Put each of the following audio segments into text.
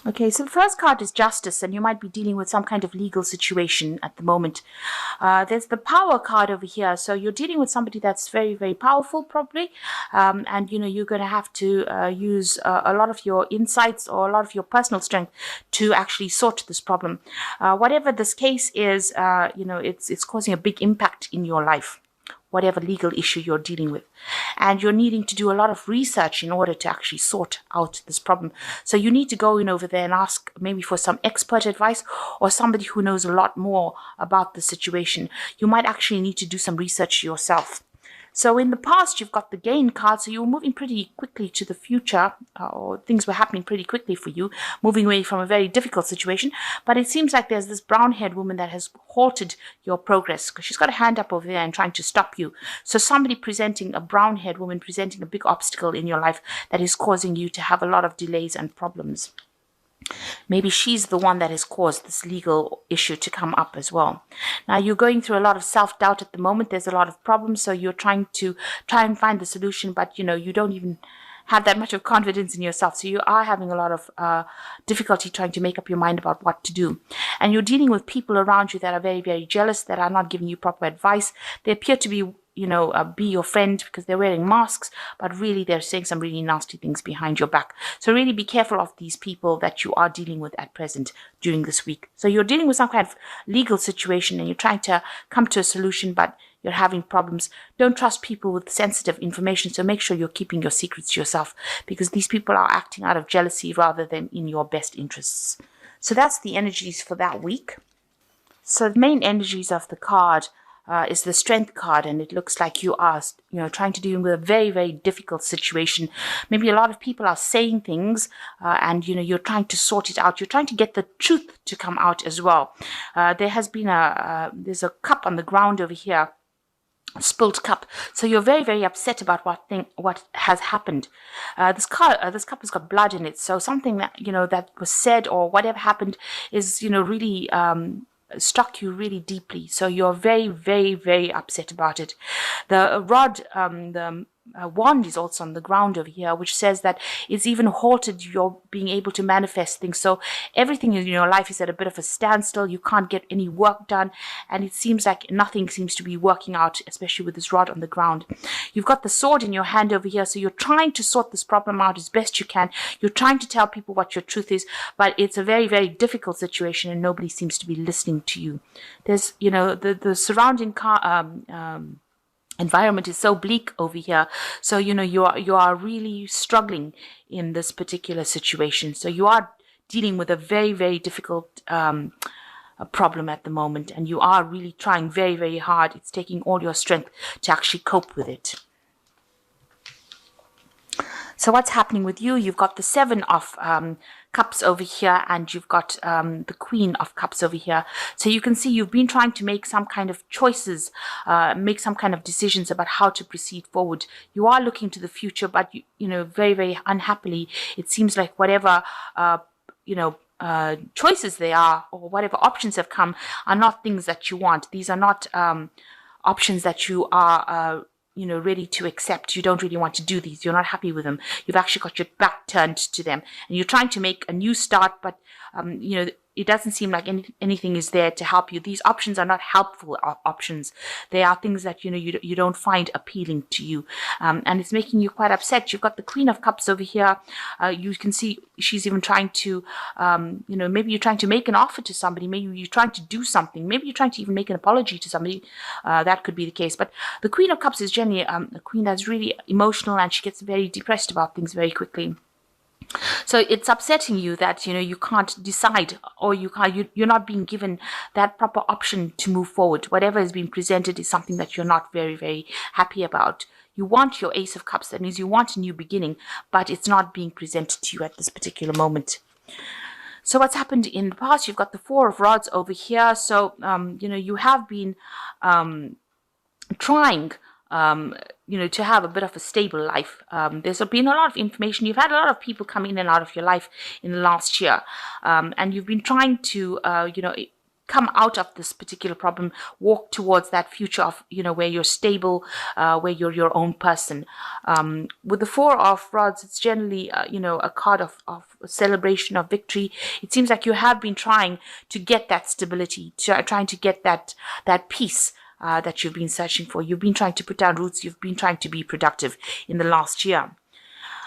Okay, so the first card is justice, and you might be dealing with some kind of legal situation at the moment. There's the power card over here, so you're dealing with somebody that's very, very powerful, probably, and you're going to have to use a lot of your insights or a lot of your personal strength to actually sort this problem. Whatever this case is, it's causing a big impact in your life, whatever legal issue you're dealing with. And you're needing to do a lot of research in order to actually sort out this problem. So you need to go in over there and ask maybe for some expert advice or somebody who knows a lot more about the situation. You might actually need to do some research yourself. So in the past, you've got the gain card, so you were moving pretty quickly to the future, or things were happening pretty quickly for you, moving away from a very difficult situation. But it seems like there's this brown-haired woman that has halted your progress, because she's got a hand up over there and trying to stop you. So somebody presenting, a brown-haired woman presenting a big obstacle in your life that is causing you to have a lot of delays and problems. Maybe she's the one that has caused this legal issue to come up as well. Now, you're going through a lot of self-doubt at the moment. There's a lot of problems, so you're trying and find the solution, but you don't even have that much of confidence in yourself. So you are having a lot of difficulty trying to make up your mind about what to do. And you're dealing with people around you that are very, very jealous, that are not giving you proper advice. They appear to be be your friend because they're wearing masks, but really they're saying some really nasty things behind your back. So really be careful of these people that you are dealing with at present during this week. So you're dealing with some kind of legal situation and you're trying to come to a solution, but you're having problems. Don't trust people with sensitive information, so make sure you're keeping your secrets to yourself, because these people are acting out of jealousy rather than in your best interests. So that's the energies for that week. So the main energies of the card is the strength card, and it looks like you are, trying to deal with a very, very difficult situation. Maybe a lot of people are saying things, and you're trying to sort it out. You're trying to get the truth to come out as well. There has been there's a cup on the ground over here, a spilled cup. So you're very, very upset about what has happened. This cup has got blood in it. So something that that was said or whatever happened is really struck you really deeply. So you're very, very, very upset about it. The rod, the wand is also on the ground over here, which says that it's even halted your being able to manifest things. So everything in your life is at a bit of a standstill. You can't get any work done, and it seems like nothing seems to be working out, especially with this rod on the ground. You've got the sword in your hand over here, so you're trying to sort this problem out as best you can. You're trying to tell people what your truth is, but it's a very, very difficult situation, and nobody seems to be listening to you. There's, the surrounding environment is so bleak over here. So, you are really struggling in this particular situation. So you are dealing with a very, very difficult problem at the moment, and you are really trying very, very hard. It's taking all your strength to actually cope with it. So what's happening with you? You've got the Seven of Cups over here, and you've got the Queen of Cups over here. So you can see you've been trying to make some kind of choices, make some kind of decisions about how to proceed forward. You are looking to the future, but very, very unhappily, it seems like whatever choices they are, or whatever options have come, are not things that you want. These are not options that you are ready to accept. You don't really want to do these. You're not happy with them. You've actually got your back turned to them, and you're trying to make a new start, but it doesn't seem like anything is there to help you. These options are not helpful options. They are things that you don't find appealing to you, and it's making you quite upset. You've got the Queen of Cups over here. You can see she's even trying to, maybe you're trying to make an offer to somebody. Maybe you're trying to do something. Maybe you're trying to even make an apology to somebody. That could be the case. But the Queen of Cups is generally a queen that's really emotional, and she gets very depressed about things very quickly. So it's upsetting you that you can't decide, or you're not being given that proper option to move forward. Whatever has been presented is something that you're not very, very happy about. You want your Ace of Cups. That means you want a new beginning, but it's not being presented to you at this particular moment. So what's happened in the past? You've got the Four of Rods over here. So you have been trying to have a bit of a stable life. There's been a lot of information. You've had a lot of people come in and out of your life in the last year. And you've been trying to, come out of this particular problem, walk towards that future of, where you're stable, where you're your own person. With the Four of Rods, it's generally, a card of celebration, of victory. It seems like you have been trying to get that stability, trying to get that peace that you've been searching for. You've been trying to put down roots. You've been trying to be productive in the last year.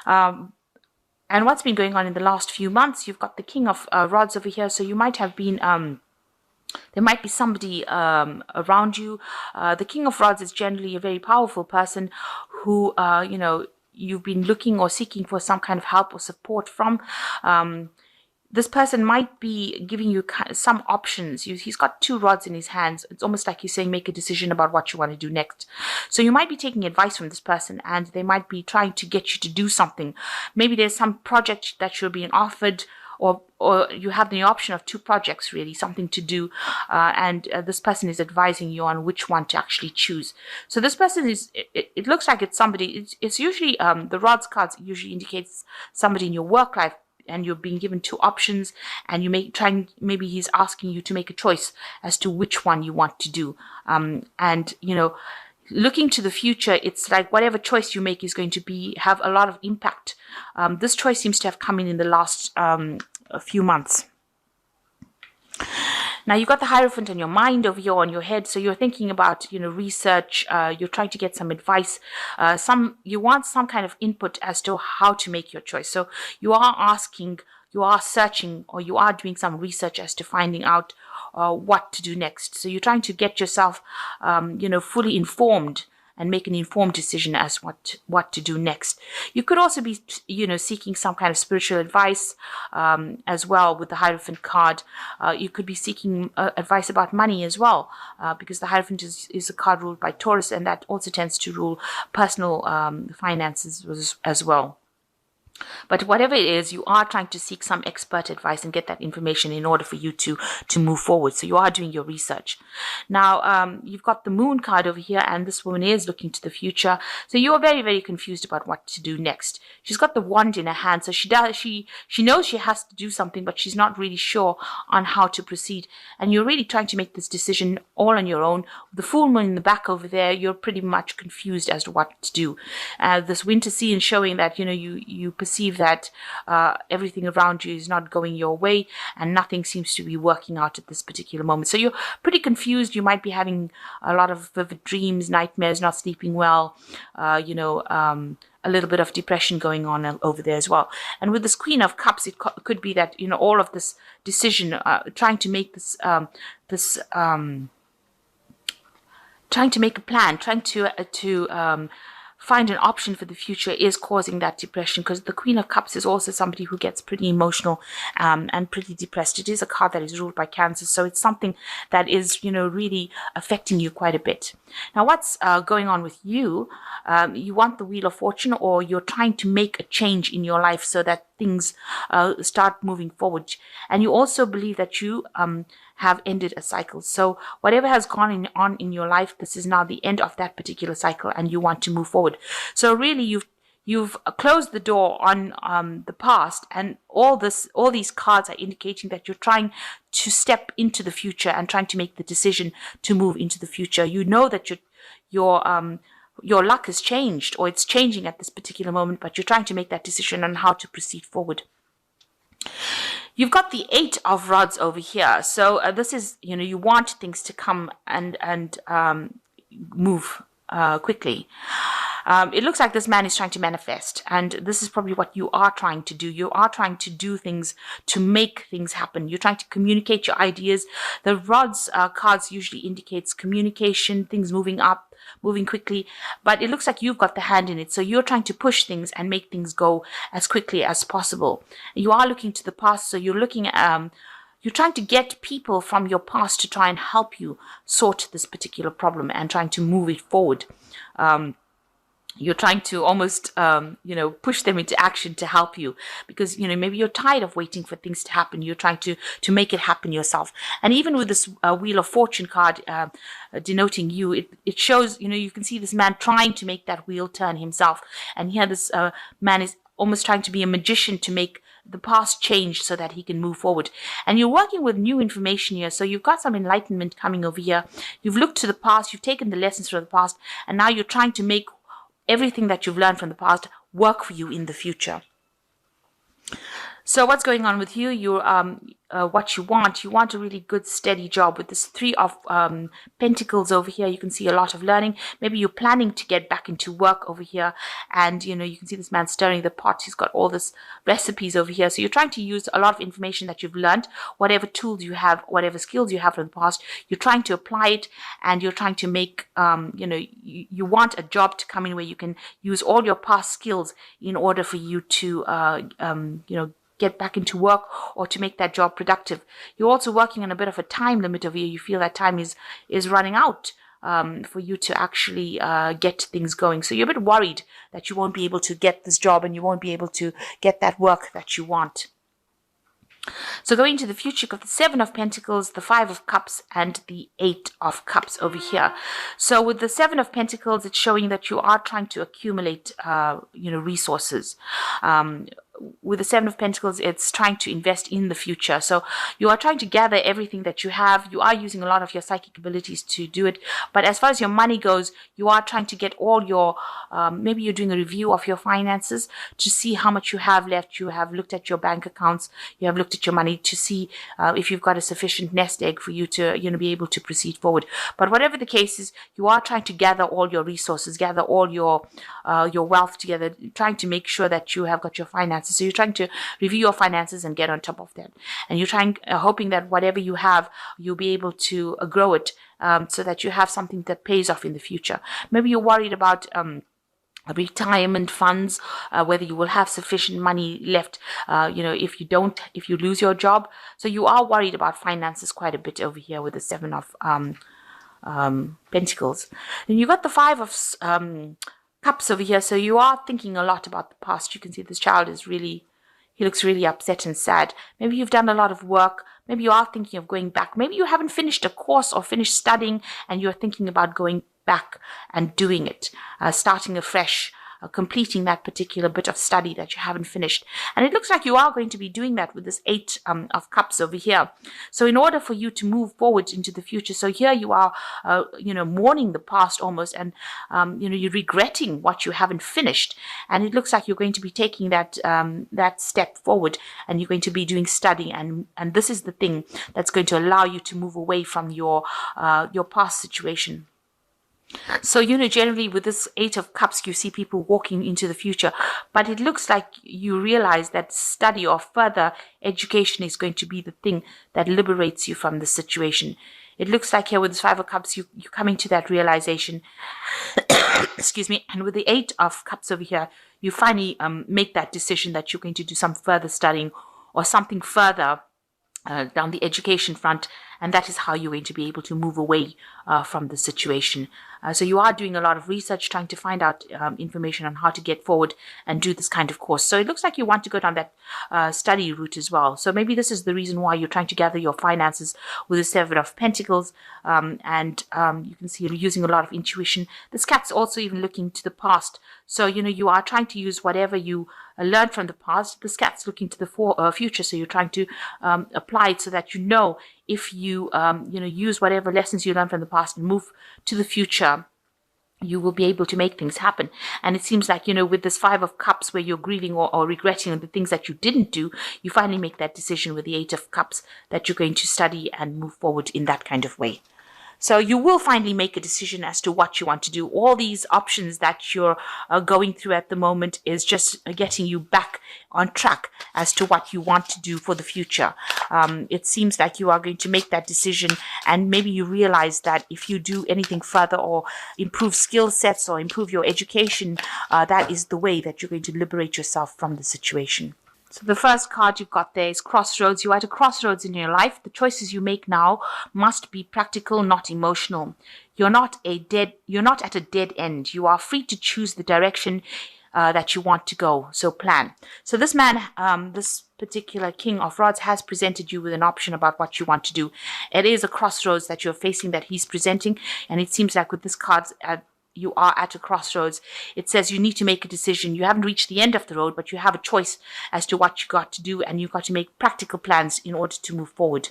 And what's been going on in the last few months, you've got the King of Rods over here. So you might have been, there might be somebody around you. The King of Rods is generally a very powerful person who, you've been looking or seeking for some kind of help or support from. This person might be giving you some options. He's got two rods in his hands. It's almost like he's saying, make a decision about what you want to do next. So you might be taking advice from this person, and they might be trying to get you to do something. Maybe there's some project that you're being offered, or you have the option of two projects, really, something to do, and this person is advising you on which one to actually choose. So this person is, it looks like it's somebody, it's usually, the rods cards usually indicates somebody in your work life, and you're being given two options, and maybe he's asking you to make a choice as to which one you want to do. And looking to the future, it's like whatever choice you make is going to have a lot of impact. This choice seems to have come in the last a few months. Now you've got the Hierophant on your mind over here on your head, so you're thinking about research. You're trying to get some advice. You want some kind of input as to how to make your choice. So you are asking, you are searching, or you are doing some research as to finding out what to do next. So you're trying to get yourself, fully informed and make an informed decision as what to do next. You could also be, seeking some kind of spiritual advice as well with the Hierophant card. You could be seeking advice about money as well, because the Hierophant is a card ruled by Taurus, and that also tends to rule personal finances as well. But whatever it is, you are trying to seek some expert advice and get that information in order for you to move forward. So you are doing your research. Now, you've got the Moon card over here, and this woman is looking to the future. So you are very, very confused about what to do next. She's got the wand in her hand, so she knows she has to do something, but she's not really sure on how to proceed. And you're really trying to make this decision all on your own. The full moon in the back over there, you're pretty much confused as to what to do. This winter scene showing that you perceive that everything around you is not going your way, and nothing seems to be working out at this particular moment. So you're pretty confused. You might be having a lot of vivid dreams, nightmares, not sleeping well, a little bit of depression going on over there as well. And with this Queen of Cups, it could be that all of this decision, trying to make this trying to make a plan, trying to find an option for the future is causing that depression, because the Queen of Cups is also somebody who gets pretty emotional and pretty depressed. It is a card that is ruled by Cancer, so it's something that is, really affecting you quite a bit. Now, what's going on with you? You want the Wheel of Fortune, or you're trying to make a change in your life so that things start moving forward. And you also believe that you have ended a cycle. So whatever has gone on in your life, this is now the end of that particular cycle, and you want to move forward. So really, you've closed the door on the past, and all these cards are indicating that you're trying to step into the future and trying to make the decision to move into the future. You know that your luck has changed, or it's changing at this particular moment, but you're trying to make that decision on how to proceed forward. You've got the Eight of Rods over here. So this is, you want things to come and move quickly. It looks like this man is trying to manifest, and this is probably what you are trying to do. You are trying to do things to make things happen. You're trying to communicate your ideas. The Rods cards usually indicates communication, things moving up, moving quickly, but it looks like you've got the hand in it. So you're trying to push things and make things go as quickly as possible. You are looking to the past, so you're looking at you're trying to get people from your past to try and help you sort this particular problem and trying to move it forward. You're trying to almost, push them into action to help you, because, maybe you're tired of waiting for things to happen. You're trying to make it happen yourself. And even with this Wheel of Fortune card denoting you, it shows, you can see this man trying to make that wheel turn himself. And here this man is almost trying to be a magician to make the past change so that he can move forward. And you're working with new information here. So you've got some enlightenment coming over here. You've looked to the past, you've taken the lessons from the past, and now you're trying to make everything that you've learned from the past work for you in the future. So what's going on with you? You're what you want a really good steady job. With this 3 of Pentacles over here, you can see a lot of learning. Maybe you're planning to get back into work over here, and you can see this man stirring the pot. He's got all this recipes over here. So you're trying to use a lot of information that you've learned, whatever tools you have, whatever skills you have from the past. You're trying to apply it, and you're trying to make you want a job to come in where you can use all your past skills in order for you to get back into work or to make that job productive. You're also working on a bit of a time limit over here. You feel that time is running out for you to actually get things going. So you're a bit worried that you won't be able to get this job and you won't be able to get that work that you want. So going to the future, you've got the 7 of Pentacles, the 5 of Cups, and the 8 of Cups over here. So with the 7 of Pentacles, it's showing that you are trying to accumulate, resources. With the 7 of Pentacles, it's trying to invest in the future. So you are trying to gather everything that you have. You are using a lot of your psychic abilities to do it. But as far as your money goes, you are trying to get all your, maybe you're doing a review of your finances to see how much you have left. You have looked at your bank accounts. You have looked at your money to see if you've got a sufficient nest egg for you to, be able to proceed forward. But whatever the case is, you are trying to gather all your resources, gather all your wealth together, trying to make sure that you have got your finances. So you're trying to review your finances and get on top of that. And you're trying, hoping that whatever you have, you'll be able to grow it so that you have something that pays off in the future. Maybe you're worried about retirement funds, whether you will have sufficient money left, if you lose your job. So you are worried about finances quite a bit over here with the 7 of Pentacles. And you've got the 5 of Cups over here, so you are thinking a lot about the past. You can see this child he looks really upset and sad. Maybe you've done a lot of work. Maybe you are thinking of going back. Maybe you haven't finished a course or finished studying, and you're thinking about going back and doing it, starting afresh, completing that particular bit of study that you haven't finished. And it looks like you are going to be doing that with this 8 of Cups over here. So in order for you to move forward into the future, so here you are, mourning the past almost, and, you're regretting what you haven't finished. And it looks like you're going to be taking that step forward, and you're going to be doing study. And this is the thing that's going to allow you to move away from your past situation. So, generally with this 8 of Cups, you see people walking into the future, but it looks like you realize that study or further education is going to be the thing that liberates you from the situation. It looks like here with this 5 of Cups, you're coming to that realization. Excuse me. And with the 8 of Cups over here, you finally make that decision that you're going to do some further studying or something further down the education front, and that is how you're going to be able to move away from the situation. So you are doing a lot of research, trying to find out information on how to get forward and do this kind of course. So it looks like you want to go down that study route as well. So maybe this is the reason why you're trying to gather your finances with the 7 of Pentacles, and you can see you're using a lot of intuition. This cat's also even looking to the past. So, you are trying to use whatever you learned from the past. This cat's looking to the future. So you're trying to apply it so that if you use whatever lessons you learned from the past and move to the future, you will be able to make things happen. And it seems like, with this 5 of Cups where you're grieving or regretting the things that you didn't do, you finally make that decision with the 8 of Cups that you're going to study and move forward in that kind of way. So you will finally make a decision as to what you want to do. All these options that you're going through at the moment is just getting you back on track as to what you want to do for the future. It seems like you are going to make that decision, and maybe you realize that if you do anything further or improve skill sets or improve your education, that is the way that you're going to liberate yourself from the situation. So the first card you've got there is Crossroads. You are at a crossroads in your life. The choices you make now must be practical, not emotional. You're not at a dead end. You are free to choose the direction that you want to go. So plan. So this man, this particular King of Rods, has presented you with an option about what you want to do. It is a crossroads that you're facing that he's presenting, and it seems like with this card, you are at a crossroads. It says you need to make a decision. You haven't reached the end of the road, but you have a choice as to what you got to do, and you've got to make practical plans in order to move forward.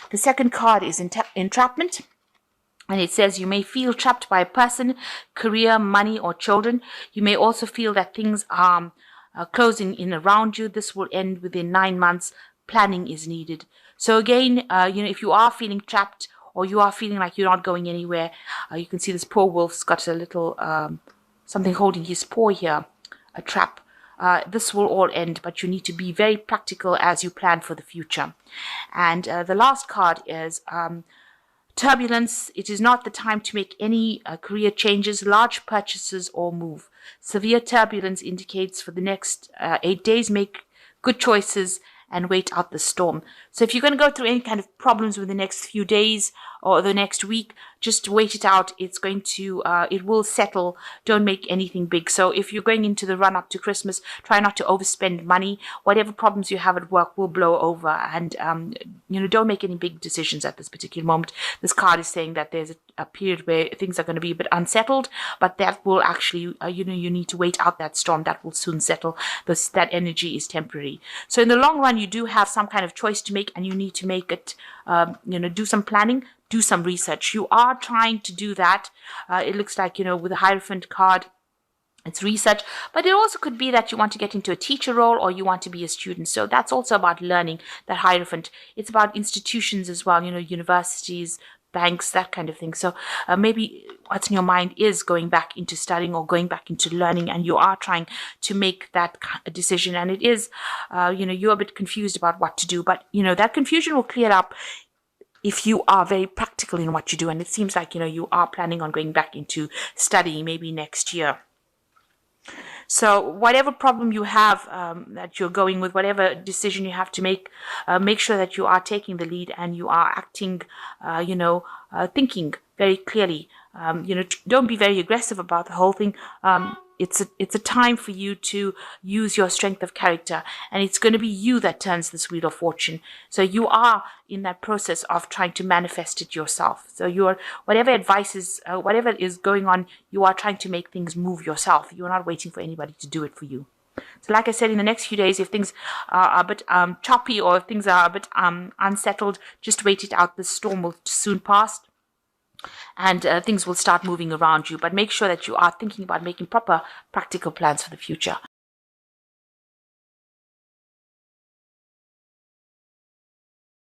The second card is entrapment. And it says you may feel trapped by a person, career, money, or children. You may also feel that things are closing in around you. This will end within 9 months. Planning is needed. So again, if you are feeling trapped or you are feeling like you're not going anywhere, you can see this poor wolf's got a little something holding his paw here, a trap. This will all end, but you need to be very practical as you plan for the future. And the last card is turbulence. It is not the time to make any career changes, large purchases, or move. Severe turbulence indicates for the next 8 days, make good choices and wait out the storm. So if you're going to go through any kind of problems with the next few days or the next week, just wait it out. It's going to, it will settle. Don't make anything big. So if you're going into the run up to Christmas, try not to overspend money. Whatever problems you have at work will blow over, and don't make any big decisions at this particular moment. This card is saying that there's a period where things are going to be a bit unsettled, but that will actually, you need to wait out that storm. That will soon settle. That energy is temporary. So in the long run, you do have some kind of choice to make, and you need to make it, do some planning, do some research. You are trying to do that. It looks like, with the Hierophant card, it's research, but it also could be that you want to get into a teacher role or you want to be a student. So that's also about learning, that Hierophant. It's about institutions as well, universities, banks, that kind of thing. So maybe what's in your mind is going back into studying or going back into learning, and you are trying to make that decision. And it is, you're a bit confused about what to do, but, that confusion will clear up if you are very practical in what you do. And it seems like, you are planning on going back into studying maybe next year. So whatever problem you have that you're going with, whatever decision you have to make sure that you are taking the lead and you are acting, thinking very clearly. Don't be very aggressive about the whole thing. It's a time for you to use your strength of character, and it's going to be you that turns this wheel of fortune. So you are in that process of trying to manifest it yourself. So whatever advice is, whatever is going on, you are trying to make things move yourself. You are not waiting for anybody to do it for you. So like I said, in the next few days, if things are a bit choppy or if things are a bit unsettled, just wait it out. The storm will soon pass, and things will start moving around you. But make sure that you are thinking about making proper practical plans for the future.